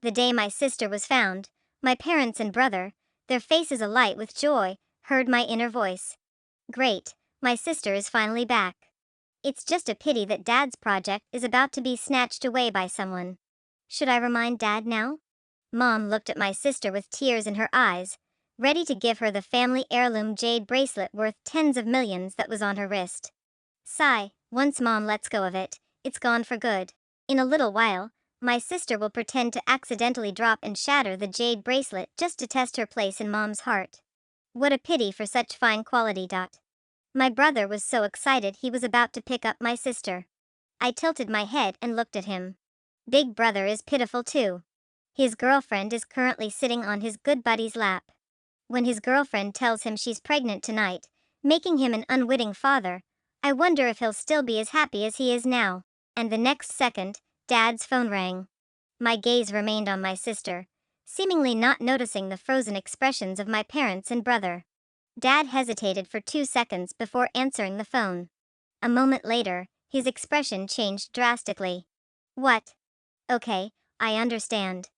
The day my sister was found, my parents and brother, their faces alight with joy, heard my inner voice. Great, my sister is finally back. It's just a pity that Dad's project is about to be snatched away by someone. Should I remind Dad now? Mom looked at my sister with tears in her eyes, ready to give her the family heirloom jade bracelet worth tens of millions that was on her wrist. Sigh, once Mom lets go of it, it's gone for good. In a little while, my sister will pretend to accidentally drop and shatter the jade bracelet just to test her place in Mom's heart. What a pity for such fine quality. My brother was so excited he was about to pick up my sister. I tilted my head and looked at him. Big brother is pitiful too. His girlfriend is currently sitting on his good buddy's lap. When his girlfriend tells him she's pregnant tonight, making him an unwitting father, I wonder if he'll still be as happy as he is now. And the next second, Dad's phone rang. My gaze remained on my sister, seemingly not noticing the frozen expressions of my parents and brother. Dad hesitated for 2 seconds before answering the phone. A moment later, his expression changed drastically. What? Okay, I understand.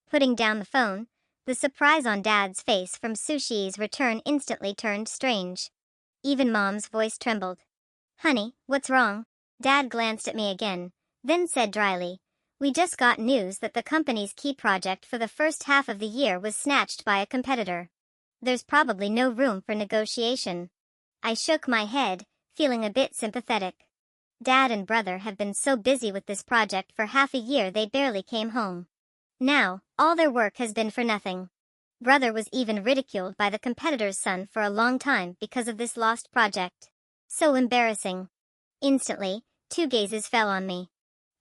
Putting down the phone, the surprise on Dad's face from Sushi's return instantly turned strange. Even Mom's voice trembled. Honey, what's wrong? Dad glanced at me again, then said dryly, we just got news that the company's key project for the first half of the year was snatched by a competitor. There's probably no room for negotiation. I shook my head, feeling a bit sympathetic. Dad and brother have been so busy with this project for half a year they barely came home. Now, all their work has been for nothing. Brother was even ridiculed by the competitor's son for a long time because of this lost project. So embarrassing. Instantly, 2 gazes fell on me.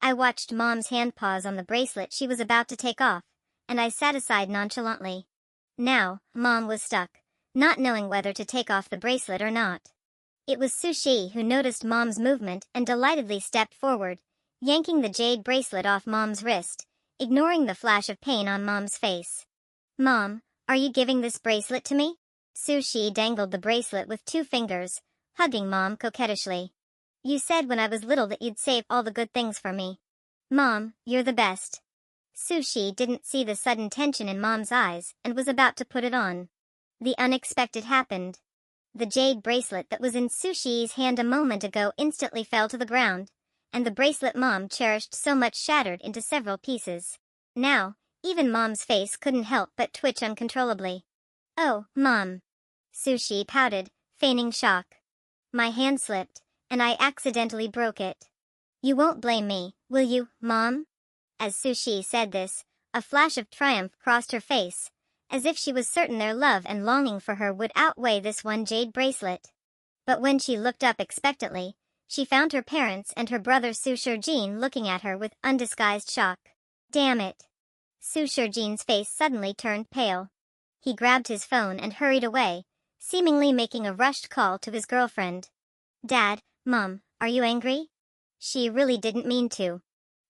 I watched Mom's hand pause on the bracelet she was about to take off, and I sat aside nonchalantly. Now, Mom was stuck, not knowing whether to take off the bracelet or not. It was Sushi who noticed Mom's movement and delightedly stepped forward, yanking the jade bracelet off Mom's wrist, ignoring the flash of pain on Mom's face. Mom, are you giving this bracelet to me? Sushi dangled the bracelet with 2 fingers, hugging Mom coquettishly. You said when I was little that you'd save all the good things for me. Mom, you're the best. Sushi didn't see the sudden tension in Mom's eyes and was about to put it on. The unexpected happened. The jade bracelet that was in Sushi's hand a moment ago instantly fell to the ground, and the bracelet Mom cherished so much shattered into several pieces. Now, even Mom's face couldn't help but twitch uncontrollably. Oh, Mom. Sushi pouted, feigning shock. My hand slipped, and I accidentally broke it. You won't blame me, will you, Mom? As Sushi said this, a flash of triumph crossed her face, as if she was certain their love and longing for her would outweigh this one jade bracelet. But when she looked up expectantly, she found her parents and her brother Su Shurjin looking at her with undisguised shock. Damn it. Su Shurjin's face suddenly turned pale. He grabbed his phone and hurried away, seemingly making a rushed call to his girlfriend. Dad, Mom, are you angry? She really didn't mean to.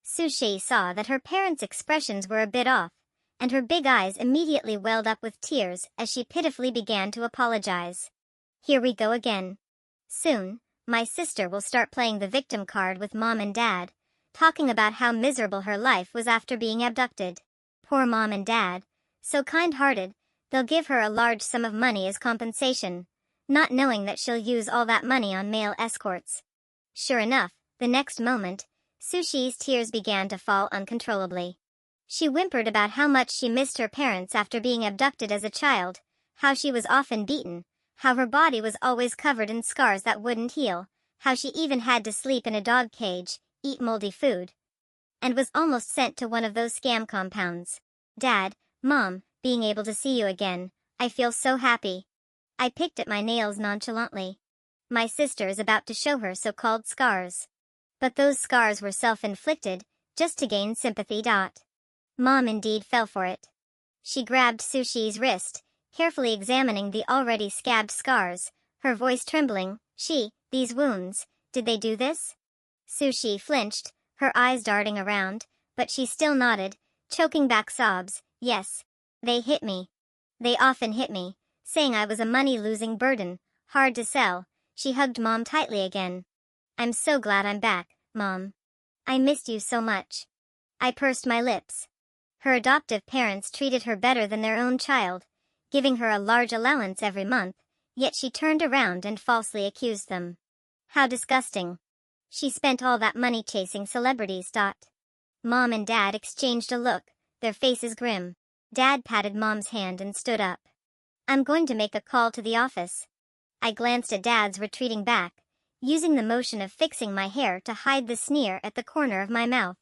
Sushi saw that her parents' expressions were a bit off, and her big eyes immediately welled up with tears as she pitifully began to apologize. Here we go again. Soon, my sister will start playing the victim card with Mom and Dad, talking about how miserable her life was after being abducted. Poor Mom and Dad, so kind-hearted, they'll give her a large sum of money as compensation, not knowing that she'll use all that money on male escorts. Sure enough, the next moment, Sushi's tears began to fall uncontrollably. She whimpered about how much she missed her parents after being abducted as a child, how she was often beaten, how her body was always covered in scars that wouldn't heal, how she even had to sleep in a dog cage, eat moldy food, and was almost sent to one of those scam compounds. Dad, Mom, being able to see you again, I feel so happy. I picked at my nails nonchalantly. My sister is about to show her so-called scars. But those scars were self-inflicted, just to gain sympathy. Mom indeed fell for it. She grabbed Sushi's wrist, carefully examining the already scabbed scars, her voice trembling. These wounds, did they do this? Sushi flinched, her eyes darting around, but she still nodded, choking back sobs. Yes. They hit me. They often hit me, saying I was a money-losing burden, hard to sell. She hugged Mom tightly again. I'm so glad I'm back, Mom. I missed you so much. I pursed my lips. Her adoptive parents treated her better than their own child, giving her a large allowance every month, yet she turned around and falsely accused them. How disgusting. She spent all that money chasing celebrities. Mom and Dad exchanged a look, their faces grim. Dad patted Mom's hand and stood up. I'm going to make a call to the office. I glanced at Dad's retreating back, using the motion of fixing my hair to hide the sneer at the corner of my mouth.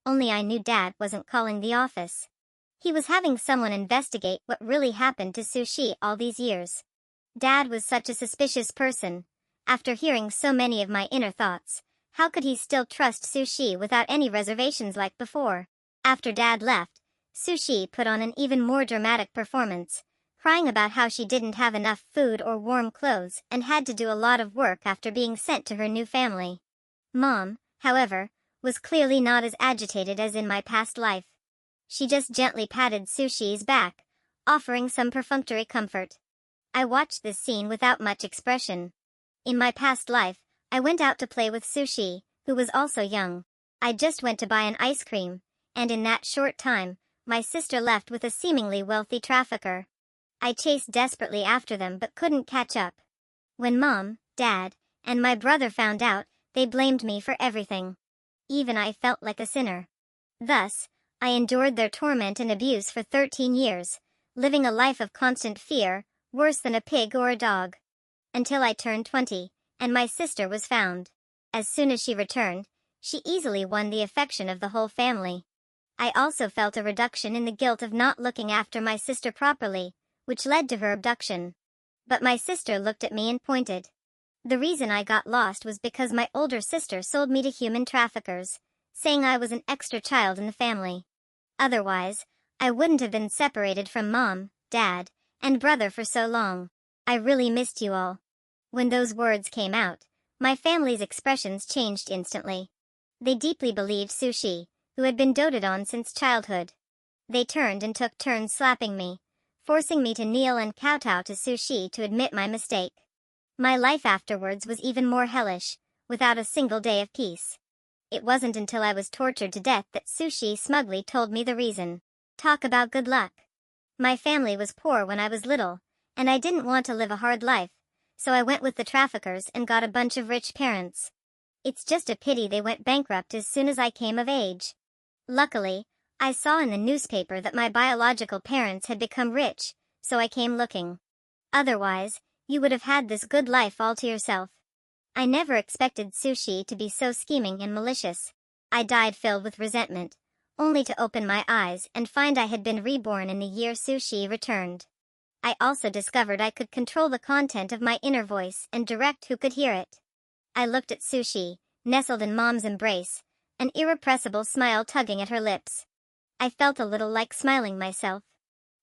Only I knew Dad wasn't calling the office. He was having someone investigate what really happened to Sushi all these years. Dad was such a suspicious person. After hearing so many of my inner thoughts, how could he still trust Sushi without any reservations like before? After Dad left, Sushi put on an even more dramatic performance, crying about how she didn't have enough food or warm clothes and had to do a lot of work after being sent to her new family. Mom, however, was clearly not as agitated as in my past life. She just gently patted Sushi's back, offering some perfunctory comfort. I watched this scene without much expression. In my past life, I went out to play with Sushi, who was also young. I just went to buy an ice cream, and in that short time, my sister left with a seemingly wealthy trafficker. I chased desperately after them but couldn't catch up. When Mom, Dad, and my brother found out, they blamed me for everything. Even I felt like a sinner. Thus, I endured their torment and abuse for 13 years, living a life of constant fear, worse than a pig or a dog. Until I turned 20, and my sister was found. As soon as she returned, she easily won the affection of the whole family. I also felt a reduction in the guilt of not looking after my sister properly, which led to her abduction. But my sister looked at me and pointed. The reason I got lost was because my older sister sold me to human traffickers, saying I was an extra child in the family. Otherwise, I wouldn't have been separated from Mom, Dad, and brother for so long. I really missed you all. When those words came out, my family's expressions changed instantly. They deeply believed Sushi, who had been doted on since childhood. They turned and took turns slapping me, forcing me to kneel and kowtow to Sushi to admit my mistake. My life afterwards was even more hellish, without a single day of peace. It wasn't until I was tortured to death that Sushi smugly told me the reason. Talk about good luck. My family was poor when I was little, and I didn't want to live a hard life, so I went with the traffickers and got a bunch of rich parents. It's just a pity they went bankrupt as soon as I came of age. Luckily, I saw in the newspaper that my biological parents had become rich, so I came looking. Otherwise, you would have had this good life all to yourself. I never expected Sushi to be so scheming and malicious. I died filled with resentment, only to open my eyes and find I had been reborn in the year Sushi returned. I also discovered I could control the content of my inner voice and direct who could hear it. I looked at Sushi, nestled in Mom's embrace, an irrepressible smile tugging at her lips. I felt a little like smiling myself.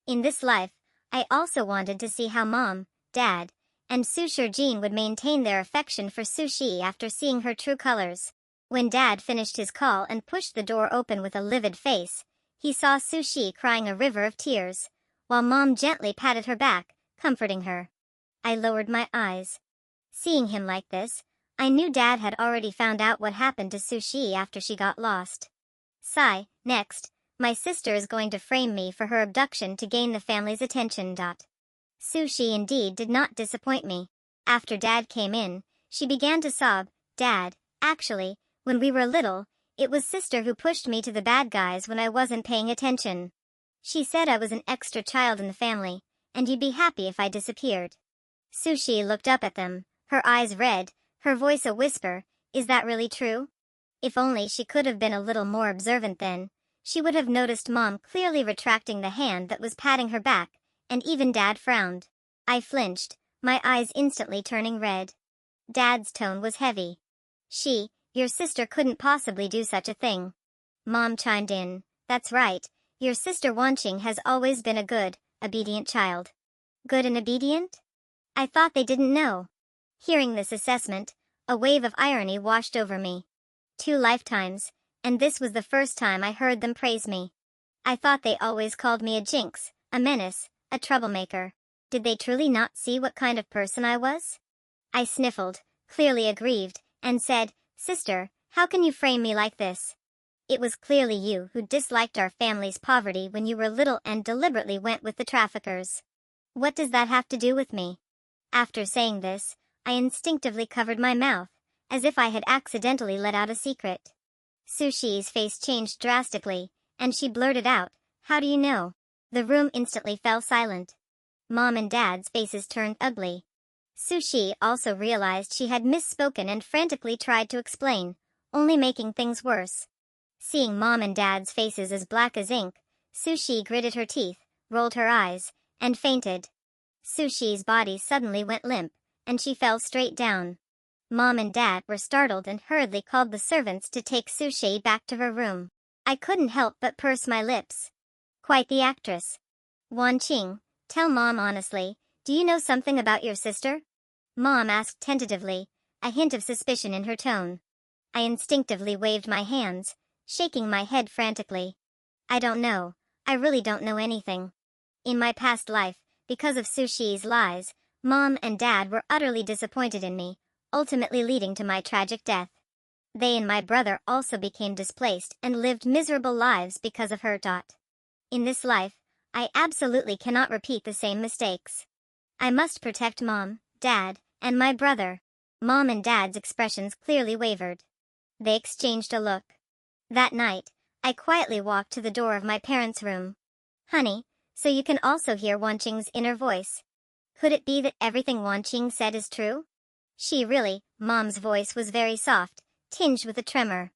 In this life, I also wanted to see how Mom, Dad, and Jean would maintain their affection for Sushi after seeing her true colors. When Dad finished his call and pushed the door open with a livid face, he saw Sushi crying a river of tears, while Mom gently patted her back, comforting her. I lowered my eyes. Seeing him like this, I knew Dad had already found out what happened to Sushi after she got lost. Sigh, next, my sister is going to frame me for her abduction to gain the family's attention. Sushi indeed did not disappoint me. After Dad came in, she began to sob. Dad, actually, when we were little, it was Sister who pushed me to the bad guys when I wasn't paying attention. She said I was an extra child in the family, and you'd be happy if I disappeared. Sushi looked up at them, her eyes red, her voice a whisper. Is that really true? If only she could have been a little more observant then, she would have noticed Mom clearly retracting the hand that was patting her back, and even Dad frowned. I flinched, my eyes instantly turning red. Dad's tone was heavy. Your sister couldn't possibly do such a thing. Mom chimed in. That's right, your sister Wanqing has always been a good, obedient child. Good and obedient? I thought they didn't know. Hearing this assessment, a wave of irony washed over me. 2 lifetimes, and this was the first time I heard them praise me. I thought they always called me a jinx, a menace, a troublemaker. Did they truly not see what kind of person I was? I sniffled, clearly aggrieved, and said, Sister, how can you frame me like this? It was clearly you who disliked our family's poverty when you were little and deliberately went with the traffickers. What does that have to do with me? After saying this, I instinctively covered my mouth, as if I had accidentally let out a secret. Sushi's face changed drastically, and she blurted out, "How do you know?" The room instantly fell silent. Mom and Dad's faces turned ugly. Sushi also realized she had misspoken and frantically tried to explain, only making things worse. Seeing Mom and Dad's faces as black as ink, Sushi gritted her teeth, rolled her eyes, and fainted. Sushi's body suddenly went limp, and she fell straight down. Mom and Dad were startled and hurriedly called the servants to take Sushi back to her room. I couldn't help but purse my lips. Quite the actress. Wanqing, tell Mom honestly, do you know something about your sister? Mom asked tentatively, a hint of suspicion in her tone. I instinctively waved my hands, shaking my head frantically. I don't know. I really don't know anything. In my past life, because of Sushi's lies, Mom and Dad were utterly disappointed in me, ultimately leading to my tragic death. They and my brother also became displaced and lived miserable lives because of her. In this life, I absolutely cannot repeat the same mistakes. I must protect Mom, Dad, and my brother. Mom and Dad's expressions clearly wavered. They exchanged a look. That night, I quietly walked to the door of my parents' room. Honey, so you can also hear Wanqing's inner voice. Could it be that everything Wanqing said is true? Mom's voice was very soft, tinged with a tremor.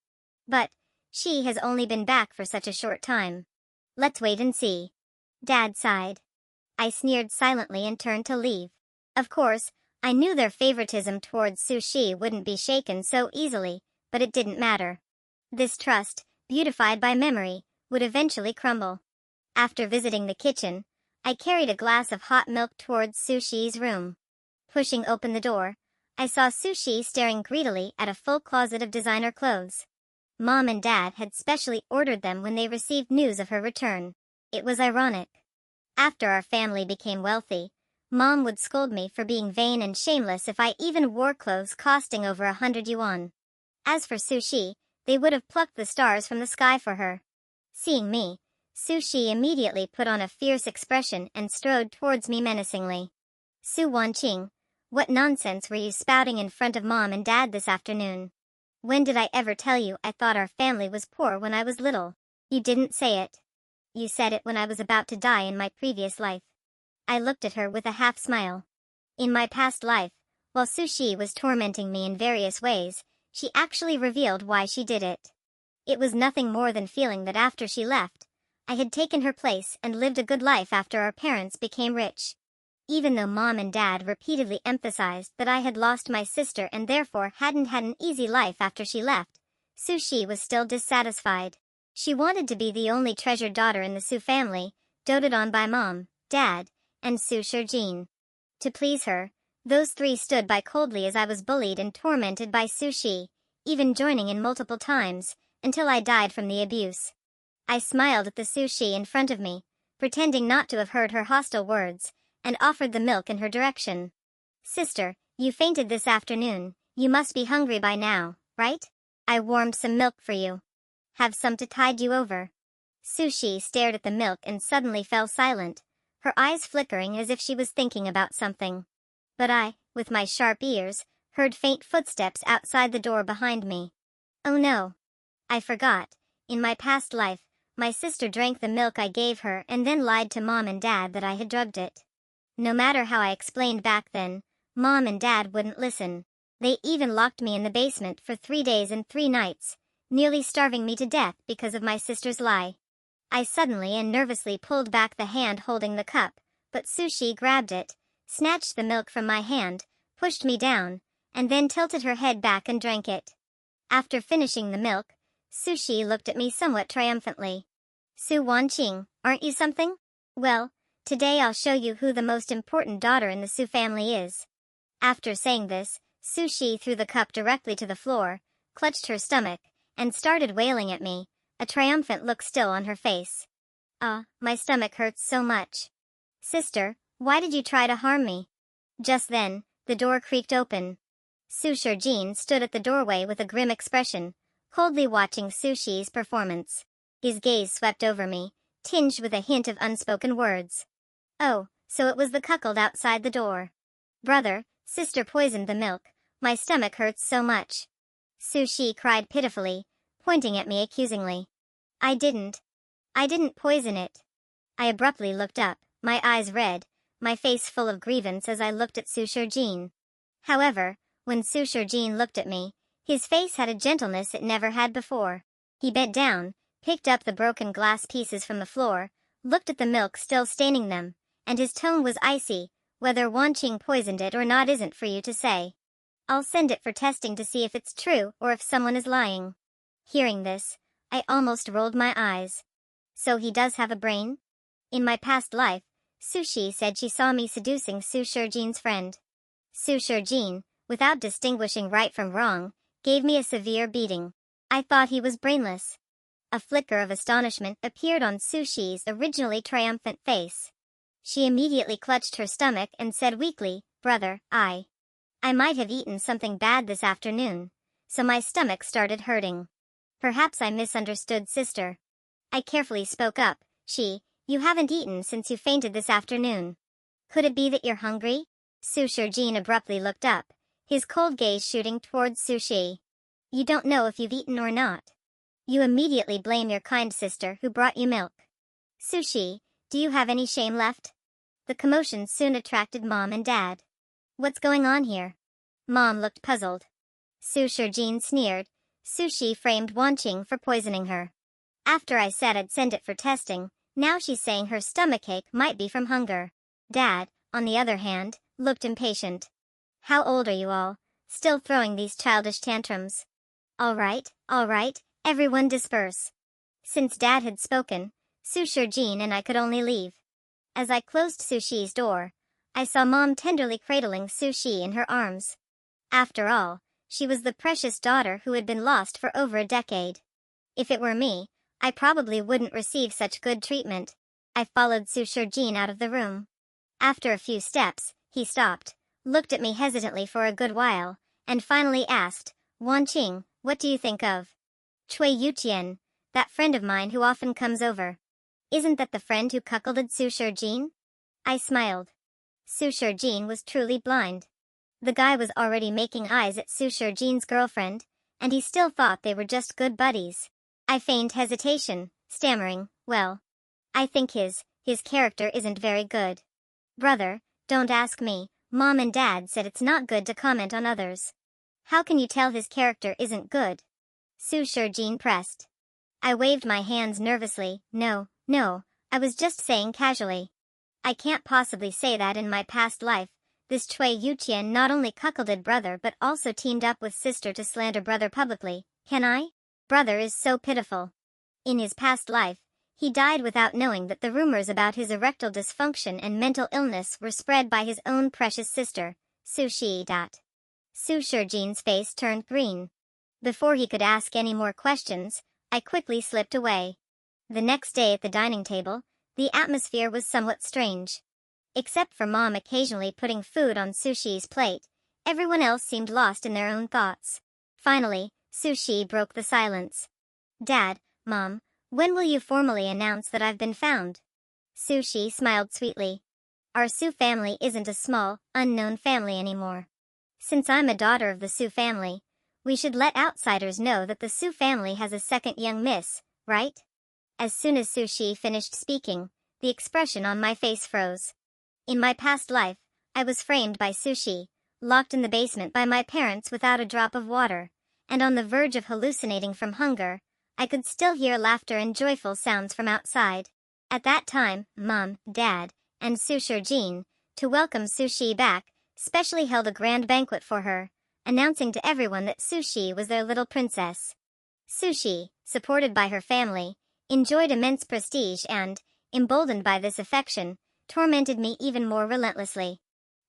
But, she has only been back for such a short time. Let's wait and see. Dad sighed. I sneered silently and turned to leave. Of course, I knew their favoritism towards Sushi wouldn't be shaken so easily, but it didn't matter. This trust, beautified by memory, would eventually crumble. After visiting the kitchen, I carried a glass of hot milk towards Sushi's room. Pushing open the door, I saw Sushi staring greedily at a full closet of designer clothes. Mom and Dad had specially ordered them when they received news of her return. It was ironic. After our family became wealthy, Mom would scold me for being vain and shameless if I even wore clothes costing over 100 yuan. As for Sushi, they would have plucked the stars from the sky for her. Seeing me, Sushi immediately put on a fierce expression and strode towards me menacingly. Su Wanqing, what nonsense were you spouting in front of Mom and Dad this afternoon? When did I ever tell you I thought our family was poor when I was little? You didn't say it. You said it when I was about to die in my previous life. I looked at her with a half smile. In my past life, while Sushi was tormenting me in various ways, she actually revealed why she did it. It was nothing more than feeling that after she left, I had taken her place and lived a good life after our parents became rich. Even though Mom and Dad repeatedly emphasized that I had lost my sister and therefore hadn't had an easy life after she left, Sushi was still dissatisfied. She wanted to be the only treasured daughter in the Su family, doted on by Mom, Dad, and Su Shijin. To please her, those three stood by coldly as I was bullied and tormented by Sushi, even joining in multiple times, until I died from the abuse. I smiled at the Sushi in front of me, pretending not to have heard her hostile words, and offered the milk in her direction. Sister, you fainted this afternoon, you must be hungry by now, right? I warmed some milk for you. Have some to tide you over. Sushi stared at the milk and suddenly fell silent, her eyes flickering as if she was thinking about something. But I, with my sharp ears, heard faint footsteps outside the door behind me. Oh no. I forgot. In my past life, my sister drank the milk I gave her and then lied to Mom and Dad that I had drugged it. No matter how I explained back then, Mom and Dad wouldn't listen. They even locked me in the basement for 3 days and 3 nights, nearly starving me to death because of my sister's lie. I suddenly and nervously pulled back the hand holding the cup, but Sushi grabbed it, snatched the milk from my hand, pushed me down, and then tilted her head back and drank it. After finishing the milk, Sushi looked at me somewhat triumphantly. Su Wanqing, aren't you something? Well, today I'll show you who the most important daughter in the Su family is. After saying this, Sushi threw the cup directly to the floor, clutched her stomach, and started wailing at me, a triumphant look still on her face. My stomach hurts so much. Sister, why did you try to harm me? Just then, the door creaked open. Su Shijin stood at the doorway with a grim expression, coldly watching Sushi's performance. His gaze swept over me, tinged with a hint of unspoken words. Oh, so it was the cuckold outside the door. Brother, sister poisoned the milk. My stomach hurts so much. Sushi cried pitifully, pointing at me accusingly. I didn't poison it. I abruptly looked up, my eyes red, my face full of grievance as I looked at Su Shurjin. However, when Su Shurjin looked at me, his face had a gentleness it never had before. He bent down, picked up the broken glass pieces from the floor, looked at the milk still staining them, and his tone was icy. Whether Wanqing poisoned it or not isn't for you to say. I'll send it for testing to see if it's true or if someone is lying. Hearing this, I almost rolled my eyes. So he does have a brain? In my past life, Sushi said she saw me seducing Su Shurjin's friend. Su Shurjin, without distinguishing right from wrong, gave me a severe beating. I thought he was brainless. A flicker of astonishment appeared on Sushi's originally triumphant face. She immediately clutched her stomach and said weakly, Brother, I might have eaten something bad this afternoon, so my stomach started hurting. Perhaps I misunderstood sister. I carefully spoke up, you haven't eaten since you fainted this afternoon. Could it be that you're hungry? Su Shurjin abruptly looked up, his cold gaze shooting towards Sushi. You don't know if you've eaten or not. You immediately blame your kind sister who brought you milk. Sushi, do you have any shame left? The commotion soon attracted Mom and Dad. What's going on here? Mom looked puzzled. Su Shurjin sneered. Sushi framed Wanqing for poisoning her. After I said I'd send it for testing, now she's saying her stomachache might be from hunger. Dad, on the other hand, looked impatient. How old are you all? Still throwing these childish tantrums? All right, everyone disperse. Since Dad had spoken, Su Shurjin and I could only leave. As I closed Sushi's door, I saw Mom tenderly cradling Sushi in her arms. After all, she was the precious daughter who had been lost for over a decade. If it were me, I probably wouldn't receive such good treatment. I followed Su Shurjin out of the room. After a few steps, he stopped, looked at me hesitantly for a good while, and finally asked, Wanqing, what do you think of Cui Yuqian, that friend of mine who often comes over? Isn't that the friend who cuckolded Su Shurjin? I smiled. Su Shurjin was truly blind. The guy was already making eyes at Su Shurjin's girlfriend, and he still thought they were just good buddies. I feigned hesitation, stammering, well, I think his character isn't very good. Brother, don't ask me. Mom and Dad said it's not good to comment on others. How can you tell his character isn't good? Su Shurjin pressed. I waved my hands nervously. No, I was just saying casually. I can't possibly say that in my past life. This Cui Yuqian not only cuckolded brother but also teamed up with sister to slander brother publicly, can I? Brother is so pitiful. In his past life, he died without knowing that the rumors about his erectile dysfunction and mental illness were spread by his own precious sister, Sushi. Su Shurjin's face turned green. Before he could ask any more questions, I quickly slipped away. The next day at the dining table, the atmosphere was somewhat strange. Except for Mom occasionally putting food on Sushi's plate, everyone else seemed lost in their own thoughts. Finally, Sushi broke the silence. Dad, Mom, when will you formally announce that I've been found? Sushi smiled sweetly. Our Su family isn't a small, unknown family anymore. Since I'm a daughter of the Su family, we should let outsiders know that the Su family has a second young miss, right? As soon as Sushi finished speaking, the expression on my face froze. In my past life, I was framed by Sushi, locked in the basement by my parents without a drop of water, and on the verge of hallucinating from hunger. I could still hear laughter and joyful sounds from outside. At that time, Mom, Dad, and Su Shurjin, to welcome Sushi back, specially held a grand banquet for her, announcing to everyone that Sushi was their little princess. Sushi, supported by her family, enjoyed immense prestige and, emboldened by this affection, tormented me even more relentlessly.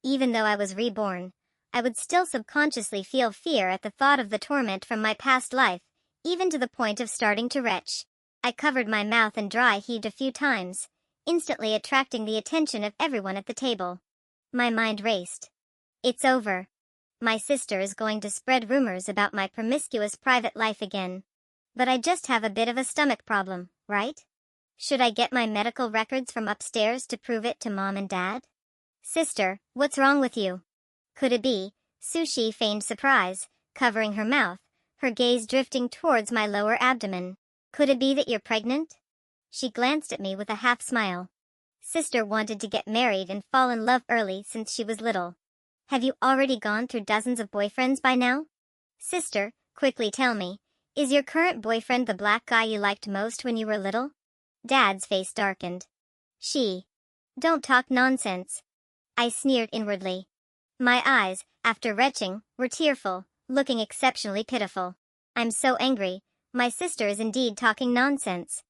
Even though I was reborn, I would still subconsciously feel fear at the thought of the torment from my past life, even to the point of starting to retch. I covered my mouth and dry heaved a few times, instantly attracting the attention of everyone at the table. My mind raced. It's over. My sister is going to spread rumors about my promiscuous private life again. But I just have a bit of a stomach problem, right? Should I get my medical records from upstairs to prove it to Mom and Dad? Sister, what's wrong with you? Could it be? Sushi feigned surprise, covering her mouth, her gaze drifting towards my lower abdomen. Could it be that you're pregnant? She glanced at me with a half smile. Sister wanted to get married and fall in love early since she was little. Have you already gone through dozens of boyfriends by now? Sister, quickly tell me, is your current boyfriend the black guy you liked most when you were little? Dad's face darkened. Don't talk nonsense. I sneered inwardly. My eyes, after retching, were tearful, looking exceptionally pitiful. I'm so angry, my sister is indeed talking nonsense.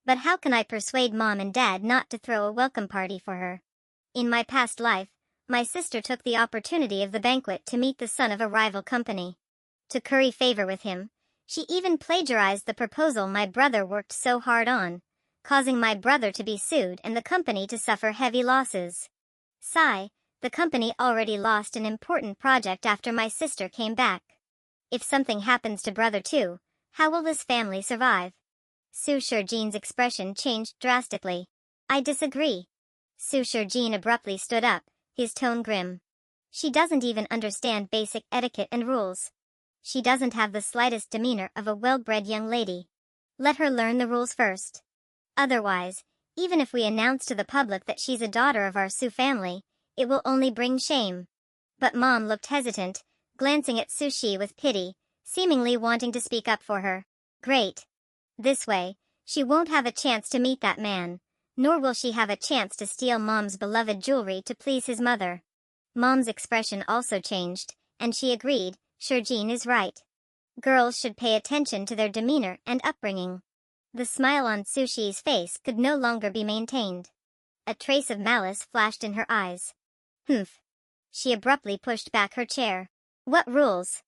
But how can I persuade Mom and Dad not to throw a welcome party for her? In my past life, my sister took the opportunity of the banquet to meet the son of a rival company. To curry favor with him, she even plagiarized the proposal my brother worked so hard on, causing my brother to be sued and the company to suffer heavy losses. Sigh, the company already lost an important project after my sister came back. If something happens to brother too, how will this family survive? Su Shijin's expression changed drastically. I disagree. Su Shijin abruptly stood up, his tone grim. She doesn't even understand basic etiquette and rules. She doesn't have the slightest demeanor of a well-bred young lady. Let her learn the rules first. Otherwise, even if we announce to the public that she's a daughter of our Su family, it will only bring shame. But Mom looked hesitant, glancing at Sushi with pity, seemingly wanting to speak up for her. Great. This way, she won't have a chance to meet that man, nor will she have a chance to steal Mom's beloved jewelry to please his mother. Mom's expression also changed, and she agreed, Shijin is right. Girls should pay attention to their demeanor and upbringing. The smile on Sushi's face could no longer be maintained. A trace of malice flashed in her eyes. Humph. She abruptly pushed back her chair. What rules?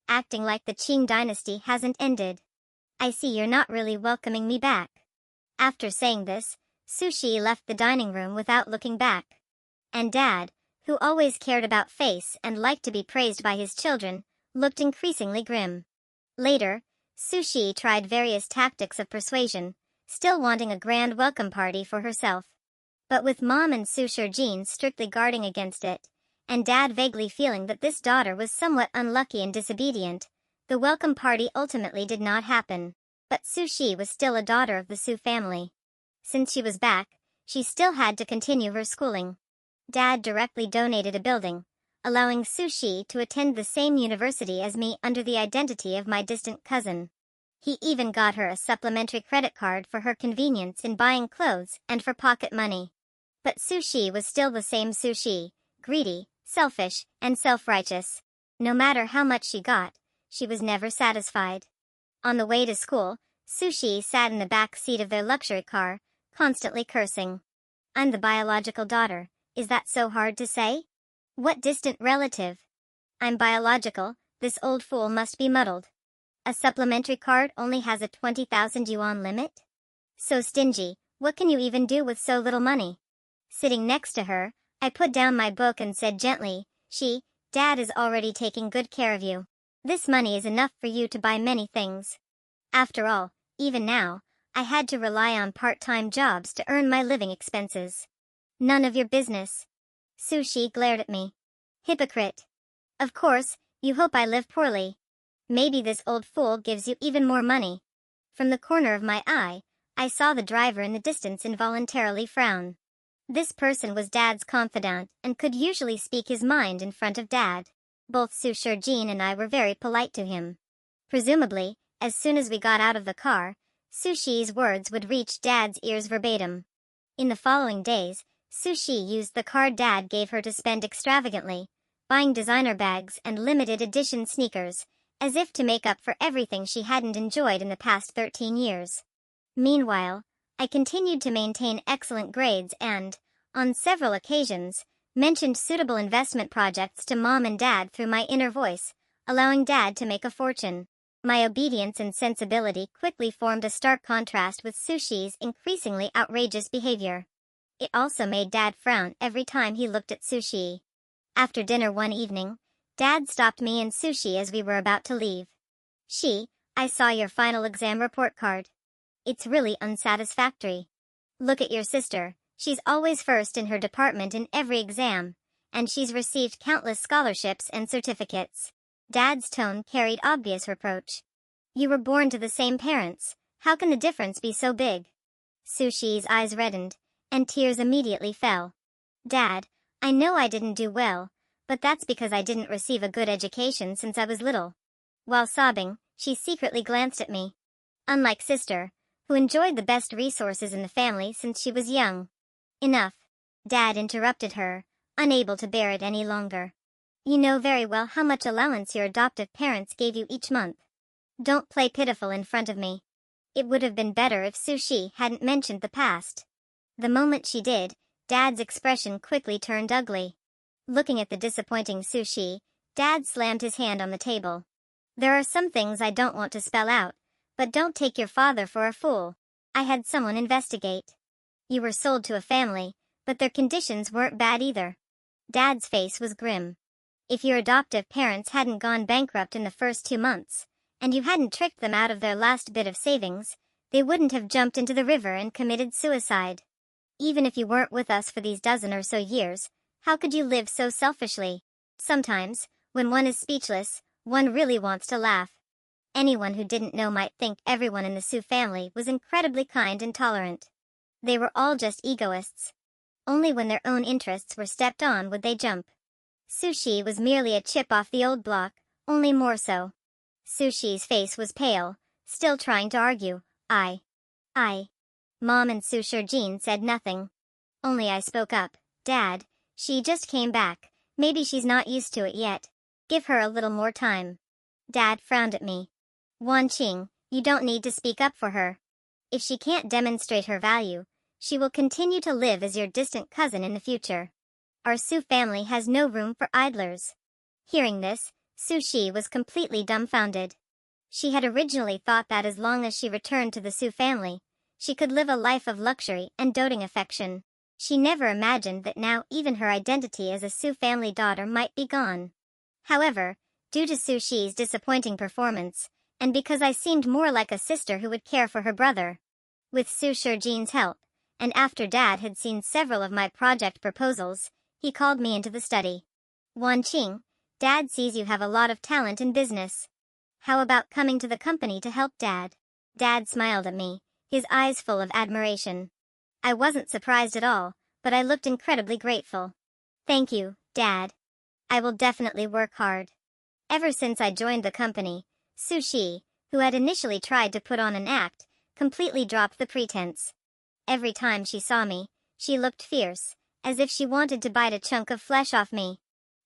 Acting like the Qing dynasty hasn't ended. I see you're not really welcoming me back. After saying this, Sushi left the dining room without looking back. And Dad, who always cared about face and liked to be praised by his children, looked increasingly grim. Later, Sushi tried various tactics of persuasion, still wanting a grand welcome party for herself. But with Mom and Su Shijin strictly guarding against it, and Dad vaguely feeling that this daughter was somewhat unlucky and disobedient, the welcome party ultimately did not happen. But Sushi was still a daughter of the Su family. Since she was back, she still had to continue her schooling. Dad directly donated a building, allowing Sushi to attend the same university as me under the identity of my distant cousin. He even got her a supplementary credit card for her convenience in buying clothes and for pocket money. But Sushi was still the same Sushi, greedy, selfish, and self-righteous. No matter how much she got, she was never satisfied. On the way to school, Sushi sat in the back seat of their luxury car, constantly cursing. I'm the biological daughter, is that so hard to say? What distant relative? I'm biological, this old fool must be muddled. A supplementary card only has a 20,000 yuan limit? So stingy, what can you even do with so little money? Sitting next to her, I put down my book and said gently, Dad is already taking good care of you. This money is enough for you to buy many things. After all, even now, I had to rely on part-time jobs to earn my living expenses. None of your business. Sushi glared at me. Hypocrite. Of course, you hope I live poorly. Maybe this old fool gives you even more money. From the corner of my eye, I saw the driver in the distance involuntarily frown. This person was Dad's confidant and could usually speak his mind in front of Dad. Both Su Shijin and I were very polite to him. Presumably, as soon as we got out of the car, Sushi's words would reach Dad's ears verbatim. In the following days, Sushi used the card Dad gave her to spend extravagantly, buying designer bags and limited edition sneakers, as if to make up for everything she hadn't enjoyed in the past 13 years. Meanwhile, I continued to maintain excellent grades and, on several occasions, mentioned suitable investment projects to Mom and Dad through my inner voice, allowing Dad to make a fortune. My obedience and sensibility quickly formed a stark contrast with Sushi's increasingly outrageous behavior. It also made Dad frown every time he looked at Sushi. After dinner one evening, Dad stopped me and Sushi as we were about to leave. I saw your final exam report card. It's really unsatisfactory. Look at your sister, she's always first in her department in every exam, and she's received countless scholarships and certificates. Dad's tone carried obvious reproach. You were born to the same parents, how can the difference be so big? Sushi's eyes reddened, and tears immediately fell. Dad, I know I didn't do well, but that's because I didn't receive a good education since I was little. While sobbing, she secretly glanced at me. Unlike sister, who enjoyed the best resources in the family since she was young. Enough. Dad interrupted her, unable to bear it any longer. You know very well how much allowance your adoptive parents gave you each month. Don't play pitiful in front of me. It would have been better if Sushi hadn't mentioned the past. The moment she did, Dad's expression quickly turned ugly. Looking at the disappointing Sushi, Dad slammed his hand on the table. There are some things I don't want to spell out, but don't take your father for a fool. I had someone investigate. You were sold to a family, but their conditions weren't bad either. Dad's face was grim. If your adoptive parents hadn't gone bankrupt in the first 2 months, and you hadn't tricked them out of their last bit of savings, they wouldn't have jumped into the river and committed suicide. Even if you weren't with us for these dozen or so years, how could you live so selfishly? Sometimes, when one is speechless, one really wants to laugh. Anyone who didn't know might think everyone in the Su family was incredibly kind and tolerant. They were all just egoists. Only when their own interests were stepped on would they jump. Sushi was merely a chip off the old block, only more so. Sushi's face was pale, still trying to argue. I. Mom and Su Shurjin said nothing. Only I spoke up. Dad, she just came back. Maybe she's not used to it yet. Give her a little more time. Dad frowned at me. Wan Qing, you don't need to speak up for her. If she can't demonstrate her value, she will continue to live as your distant cousin in the future. Our Su family has no room for idlers. Hearing this, Sushi was completely dumbfounded. She had originally thought that as long as she returned to the Su family, she could live a life of luxury and doting affection. She never imagined that now even her identity as a Su family daughter might be gone. However, due to Sushi's disappointing performance, and because I seemed more like a sister who would care for her brother. With Su Shurjin's help, and after Dad had seen several of my project proposals, he called me into the study. Wan Qing, Dad sees you have a lot of talent in business. How about coming to the company to help Dad? Dad smiled at me, his eyes full of admiration. I wasn't surprised at all, but I looked incredibly grateful. Thank you, Dad. I will definitely work hard. Ever since I joined the company, Sushi, who had initially tried to put on an act, completely dropped the pretense. Every time she saw me, she looked fierce, as if she wanted to bite a chunk of flesh off me.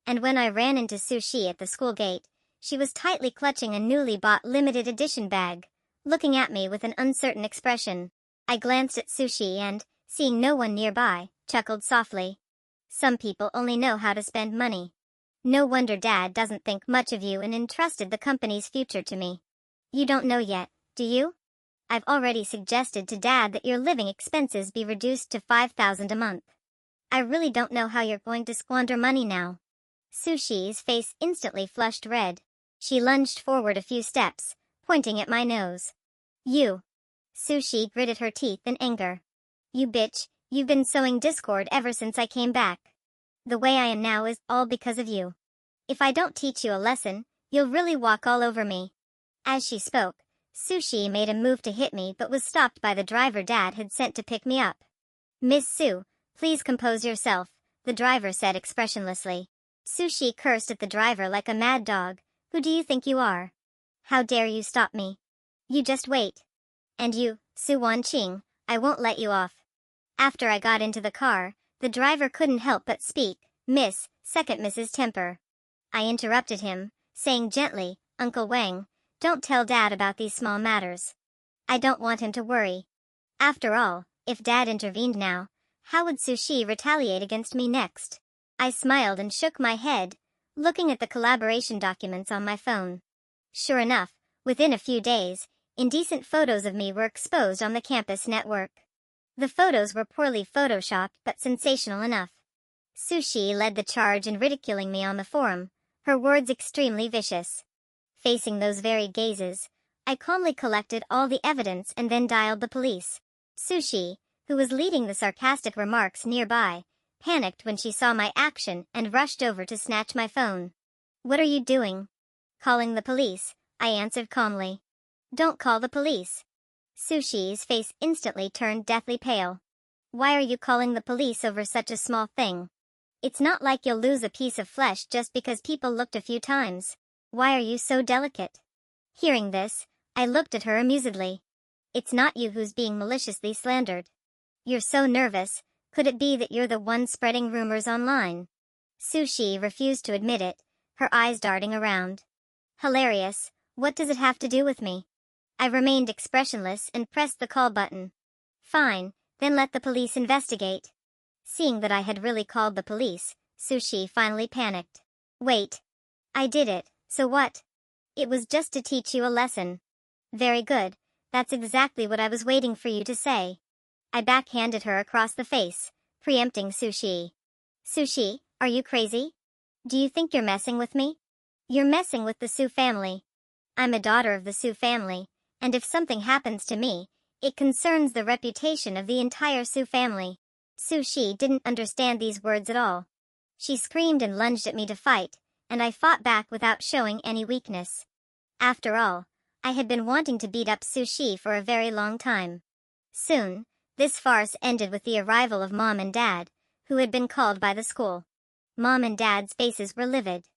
And when I ran into Sushi at the school gate, she was tightly clutching a newly bought limited edition bag, looking at me with an uncertain expression. I glanced at Sushi and, seeing no one nearby, chuckled softly. Some people only know how to spend money. No wonder Dad doesn't think much of you and entrusted the company's future to me. You don't know yet, do you? I've already suggested to Dad that your living expenses be reduced to $5,000 a month. I really don't know how you're going to squander money now. Sushi's face instantly flushed red. She lunged forward a few steps, pointing at my nose. You. Sushi gritted her teeth in anger. You bitch, you've been sowing discord ever since I came back. The way I am now is all because of you. If I don't teach you a lesson, you'll really walk all over me. As she spoke, Sushi made a move to hit me but was stopped by the driver Dad had sent to pick me up. Miss Su, please compose yourself, the driver said expressionlessly. Sushi cursed at the driver like a mad dog. Who do you think you are? How dare you stop me? You just wait. And you, Su Wan Qing, I won't let you off. After I got into the car, the driver couldn't help but speak, Miss, second Mrs. Temper. I interrupted him, saying gently, Uncle Wang, don't tell Dad about these small matters. I don't want him to worry. After all, if Dad intervened now, how would Sushi retaliate against me next? I smiled and shook my head, looking at the collaboration documents on my phone. Sure enough, within a few days, indecent photos of me were exposed on the campus network. The photos were poorly photoshopped but sensational enough. Sushi led the charge in ridiculing me on the forum, her words extremely vicious. Facing those very gazes, I calmly collected all the evidence and then dialed the police. Sushi, who was leading the sarcastic remarks nearby, panicked when she saw my action and rushed over to snatch my phone. "What are you doing?" "Calling the police," I answered calmly. "Don't call the police." Sushi's face instantly turned deathly pale. "Why are you calling the police over such a small thing? It's not like you'll lose a piece of flesh just because people looked a few times. Why are you so delicate?" Hearing this, I looked at her amusedly. "It's not you who's being maliciously slandered. You're so nervous, could it be that you're the one spreading rumors online?" Sushi refused to admit it, her eyes darting around. Hilarious, what does it have to do with me? I remained expressionless and pressed the call button. "Fine, then let the police investigate." Seeing that I had really called the police, Sushi finally panicked. "Wait. I did it, so what?" "It was just to teach you a lesson." "Very good, that's exactly what I was waiting for you to say." I backhanded her across the face, preempting Sushi. "Sushi, are you crazy? Do you think you're messing with me? You're messing with the Su family. I'm a daughter of the Su family, and if something happens to me, it concerns the reputation of the entire Su family." Sushi didn't understand these words at all. She screamed and lunged at me to fight, and I fought back without showing any weakness. After all, I had been wanting to beat up Sushi for a very long time. Soon, this farce ended with the arrival of Mom and Dad, who had been called by the school. Mom and Dad's faces were livid.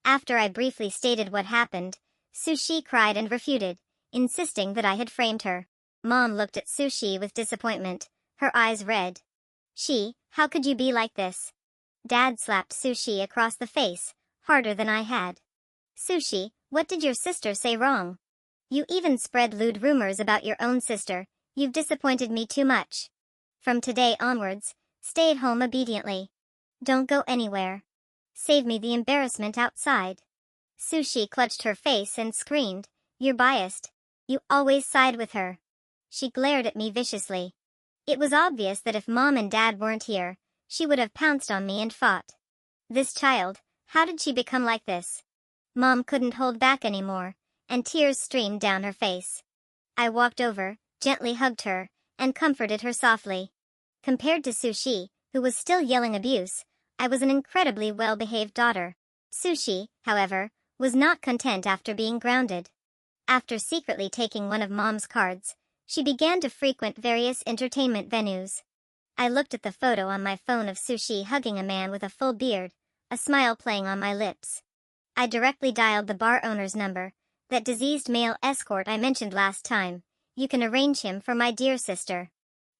After I briefly stated what happened, Sushi cried and refuted, insisting that I had framed her. Mom looked at Sushi with disappointment, her eyes red. "How could you be like this?" Dad slapped Sushi across the face, harder than I had. "Sushi, what did your sister say wrong? You even spread lewd rumors about your own sister. You've disappointed me too much. From today onwards, stay at home obediently. Don't go anywhere. Save me the embarrassment outside." Sushi clutched her face and screamed, "You're biased. You always side with her." She glared at me viciously. It was obvious that if Mom and Dad weren't here, she would have pounced on me and fought. This child, how did she become like this? Mom couldn't hold back anymore, and tears streamed down her face. I walked over, gently hugged her, and comforted her softly. Compared to Sushi, who was still yelling abuse, I was an incredibly well-behaved daughter. Sushi, however, was not content after being grounded. After secretly taking one of Mom's cards, she began to frequent various entertainment venues. I looked at the photo on my phone of Sushi hugging a man with a full beard, a smile playing on my lips. I directly dialed the bar owner's number, that diseased male escort I mentioned last time. "You can arrange him for my dear sister."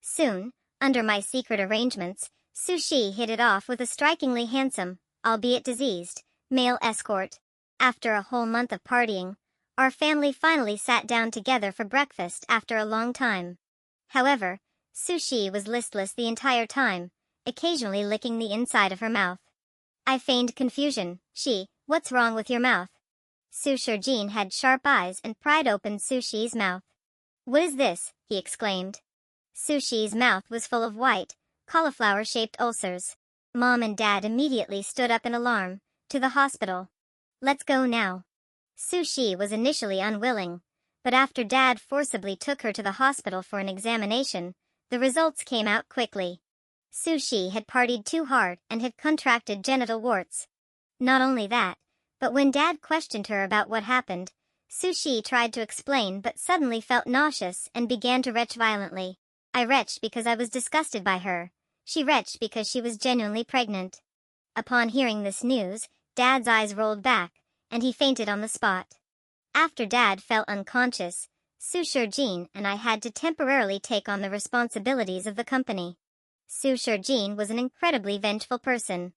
Soon, under my secret arrangements, Sushi hit it off with a strikingly handsome, albeit diseased, male escort. After a whole month of partying, our family finally sat down together for breakfast after a long time. However, Sushi was listless the entire time, occasionally licking the inside of her mouth. I feigned confusion. "What's wrong with your mouth?" Sushurjin had sharp eyes and pried open Sushi's mouth. "What is this?" he exclaimed. Sushi's mouth was full of white, cauliflower-shaped ulcers. Mom and Dad immediately stood up in alarm. "To the hospital. Let's go now." Sushi was initially unwilling, but after Dad forcibly took her to the hospital for an examination, the results came out quickly. Sushi had partied too hard and had contracted genital warts. Not only that, but when Dad questioned her about what happened, Sushi tried to explain but suddenly felt nauseous and began to retch violently. I retched because I was disgusted by her. She retched because she was genuinely pregnant. Upon hearing this news, Dad's eyes rolled back, and he fainted on the spot. After Dad fell unconscious, Sushurjin and I had to temporarily take on the responsibilities of the company. Sushurjin was an incredibly vengeful person.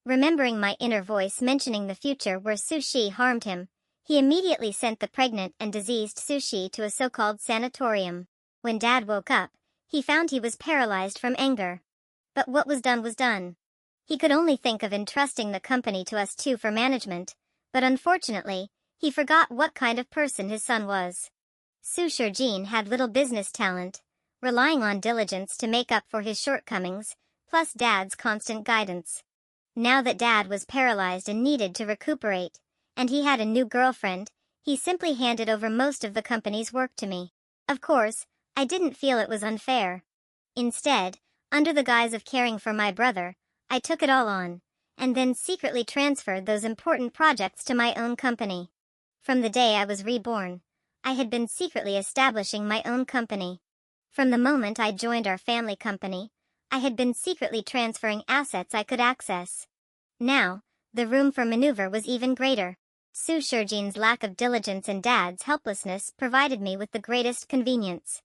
Remembering my inner voice mentioning the future where Sushi harmed him, he immediately sent the pregnant and diseased Sushi to a so-called sanatorium. When Dad woke up, he found he was paralyzed from anger. But what was done was done. He could only think of entrusting the company to us two for management, but unfortunately, he forgot what kind of person his son was. Sushurjin had little business talent, relying on diligence to make up for his shortcomings, plus Dad's constant guidance. Now that Dad was paralyzed and needed to recuperate, and he had a new girlfriend, He simply handed over most of the company's work to me. Of course, I didn't feel it was unfair. Instead, under the guise of caring for my brother, I took it all on, and then secretly transferred those important projects to my own company. From the day I was reborn, I had been secretly establishing my own company. From the moment I joined our family company, I had been secretly transferring assets I could access. Now, the room for maneuver was even greater. Su Shijin's lack of diligence and Dad's helplessness provided me with the greatest convenience.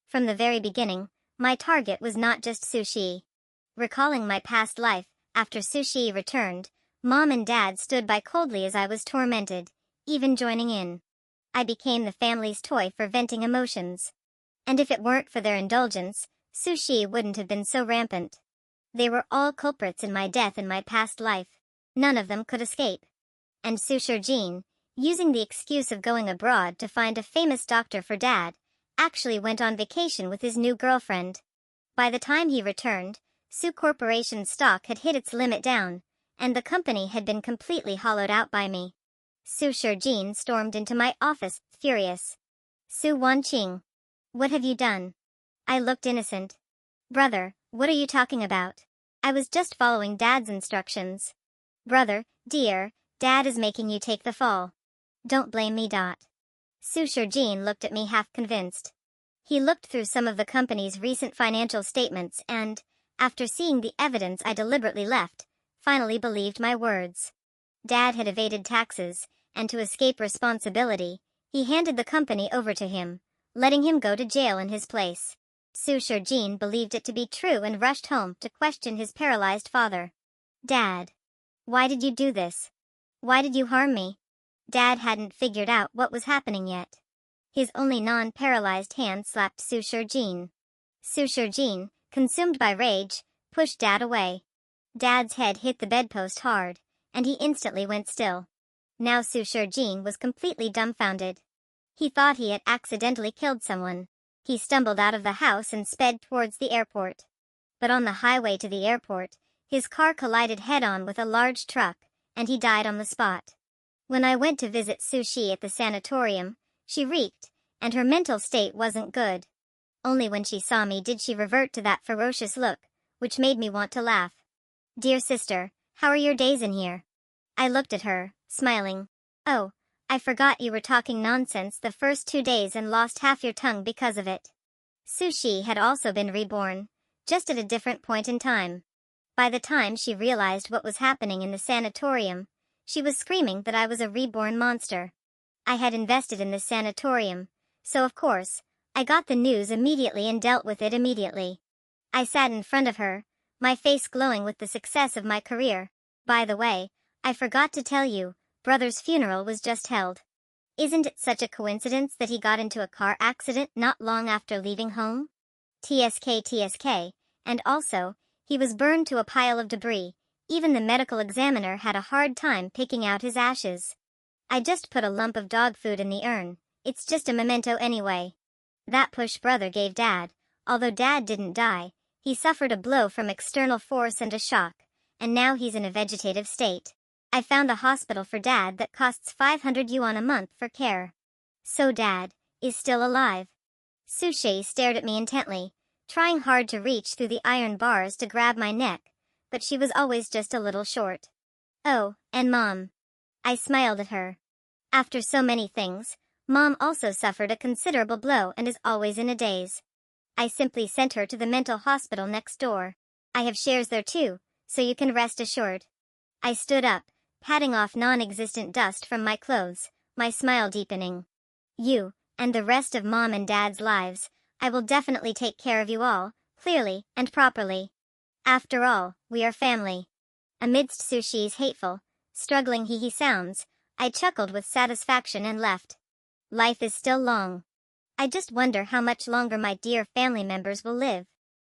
From the very beginning, my target was not just Su Shi. Recalling my past life, after Su Shi returned, Mom and Dad stood by coldly as I was tormented, even joining in. I became the family's toy for venting emotions. And if it weren't for their indulgence, Su Shi wouldn't have been so rampant. They were all culprits in my death in my past life. None of them could escape. And Su Shijin, using the excuse of going abroad to find a famous doctor for Dad, actually went on vacation with his new girlfriend. By the time he returned, Su Corporation's stock had hit its limit down, and the company had been completely hollowed out by me. Su Shijin stormed into my office, furious. Su Wanqing. What have you done? I looked innocent. Brother, what are you talking about? I was just following Dad's instructions. Brother, dear, Dad is making you take the fall. Don't blame me. Su Shijin looked at me half convinced. He looked through some of the company's recent financial statements and, after seeing the evidence I deliberately left, finally believed my words. Dad had evaded taxes, and to escape responsibility, he handed the company over to him, letting him go to jail in his place. Su Shijin believed it to be true and rushed home to question his paralyzed father. Dad. Why did you do this? Why did you harm me? Dad hadn't figured out what was happening yet. His only non-paralyzed hand slapped Su Shijin. Su Shijin, consumed by rage, pushed Dad away. Dad's head hit the bedpost hard, and he instantly went still. Now Su Shijin was completely dumbfounded. He thought he had accidentally killed someone. He stumbled out of the house and sped towards the airport. But on the highway to the airport, his car collided head-on with a large truck, and he died on the spot. When I went to visit Su Shi at the sanatorium, she reeked, and her mental state wasn't good. Only when she saw me did she revert to that ferocious look, which made me want to laugh. Dear sister, how are your days in here? I looked at her, smiling. Oh, I forgot you were talking nonsense the first 2 days and lost half your tongue because of it. Su Shi had also been reborn, just at a different point in time. By the time she realized what was happening in the sanatorium, she was screaming that I was a reborn monster. I had invested in this sanatorium, so of course, I got the news immediately and dealt with it immediately. I sat in front of her, my face glowing with the success of my career. By the way, I forgot to tell you, brother's funeral was just held. Isn't it such a coincidence that he got into a car accident not long after leaving home? TSK, and also, he was burned to a pile of debris. Even the medical examiner had a hard time picking out his ashes. I just put a lump of dog food in the urn. It's just a memento anyway. That push brother gave Dad. Although Dad didn't die, he suffered a blow from external force and a shock, and now he's in a vegetative state. I found a hospital for Dad that costs 500 yuan a month for care. So Dad is still alive. Su Shi stared at me intently, trying hard to reach through the iron bars to grab my neck, but she was always just a little short. Oh, and Mom. I smiled at her. After so many things, Mom also suffered a considerable blow and is always in a daze. I simply sent her to the mental hospital next door. I have shares there too, so you can rest assured. I stood up, patting off non-existent dust from my clothes, my smile deepening. You, and the rest of Mom and Dad's lives, I will definitely take care of you all, clearly and properly. After all, we are family. Amidst Su Shi's hateful, struggling hee-hee sounds, I chuckled with satisfaction and left. Life is still long. I just wonder how much longer my dear family members will live.